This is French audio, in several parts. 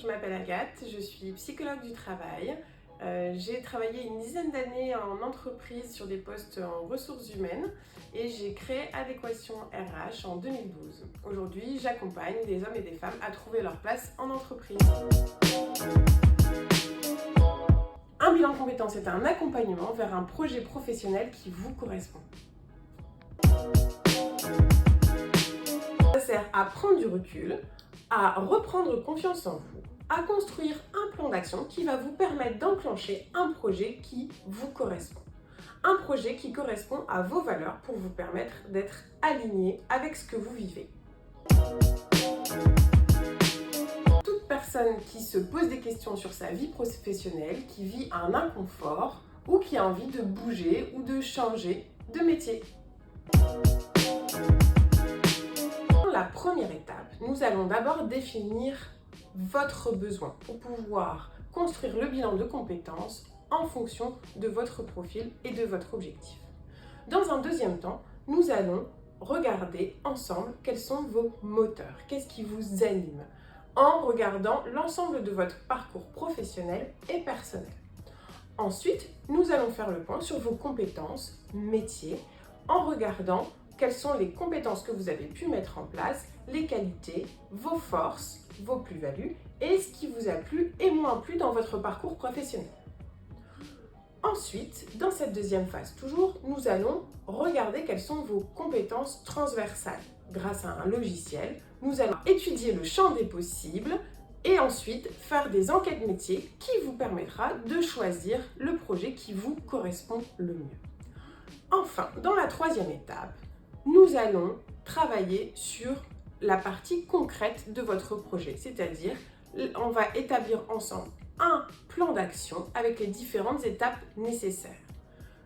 je m'appelle Agathe, je suis psychologue du travail. J'ai travaillé une dizaine d'années en entreprise sur des postes en ressources humaines et j'ai créé Adéquation RH en 2012. Aujourd'hui, j'accompagne des hommes et des femmes à trouver leur place en entreprise. Un bilan de compétences est un accompagnement vers un projet professionnel qui vous correspond. Ça sert à prendre du recul, à reprendre confiance en vous, à construire un plan d'action qui va vous permettre d'enclencher un projet qui vous correspond. Un projet qui correspond à vos valeurs pour vous permettre d'être aligné avec ce que vous vivez. Toute personne qui se pose des questions sur sa vie professionnelle, qui vit un inconfort ou qui a envie de bouger ou de changer de métier. Dans la première étape, nous allons d'abord définir votre besoin pour pouvoir construire le bilan de compétences en fonction de votre profil et de votre objectif. Dans un deuxième temps, nous allons regarder ensemble quels sont vos moteurs, qu'est-ce qui vous anime, en regardant l'ensemble de votre parcours professionnel et personnel. Ensuite, nous allons faire le point sur vos compétences métiers en regardant quelles sont les compétences que vous avez pu mettre en place, les qualités, vos forces, vos plus-values et ce qui vous a plu et moins plu dans votre parcours professionnel. Ensuite, dans cette deuxième phase toujours, nous allons regarder quelles sont vos compétences transversales. Grâce à un logiciel, nous allons étudier le champ des possibles et ensuite faire des enquêtes métiers qui vous permettra de choisir le projet qui vous correspond le mieux. Enfin, dans la troisième étape, nous allons travailler sur la partie concrète de votre projet, c'est-à-dire on va établir ensemble un plan d'action avec les différentes étapes nécessaires.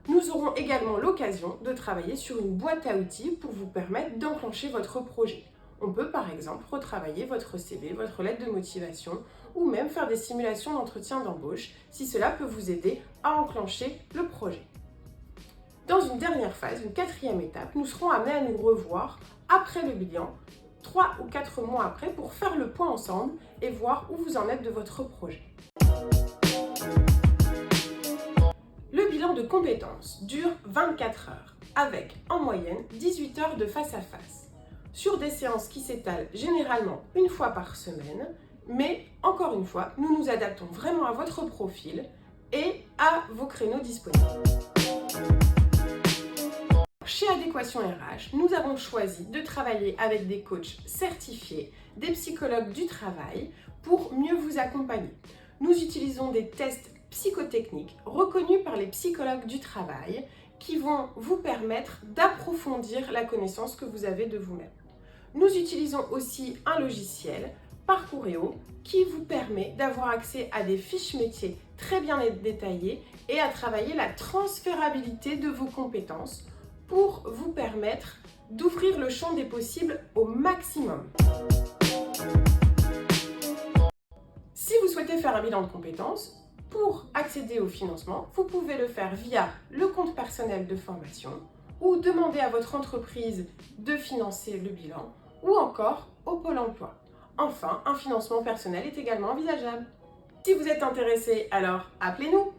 Nous aurons également l'occasion de travailler sur une boîte à outils pour vous permettre d'enclencher votre projet. On peut par exemple retravailler votre CV, votre lettre de motivation ou même faire des simulations d'entretien d'embauche si cela peut vous aider à enclencher le projet. Dans une dernière phase, une quatrième étape, nous serons amenés à nous revoir après le bilan, 3 ou 4 mois après, pour faire le point ensemble et voir où vous en êtes de votre projet. Le bilan de compétences dure 24 heures, avec en moyenne 18 heures de face à face, sur des séances qui s'étalent généralement une fois par semaine, mais encore une fois, nous nous adaptons vraiment à votre profil et à vos créneaux disponibles. Chez Adéquation RH, nous avons choisi de travailler avec des coachs certifiés, des psychologues du travail pour mieux vous accompagner. Nous utilisons des tests psychotechniques reconnus par les psychologues du travail qui vont vous permettre d'approfondir la connaissance que vous avez de vous-même. Nous utilisons aussi un logiciel, Parcouréo, qui vous permet d'avoir accès à des fiches métiers très bien détaillées et à travailler la transférabilité de vos compétences pour vous permettre d'ouvrir le champ des possibles au maximum. Si vous souhaitez faire un bilan de compétences, pour accéder au financement, vous pouvez le faire via le compte personnel de formation ou demander à votre entreprise de financer le bilan ou encore au Pôle emploi. Enfin, un financement personnel est également envisageable. Si vous êtes intéressé, alors appelez-nous.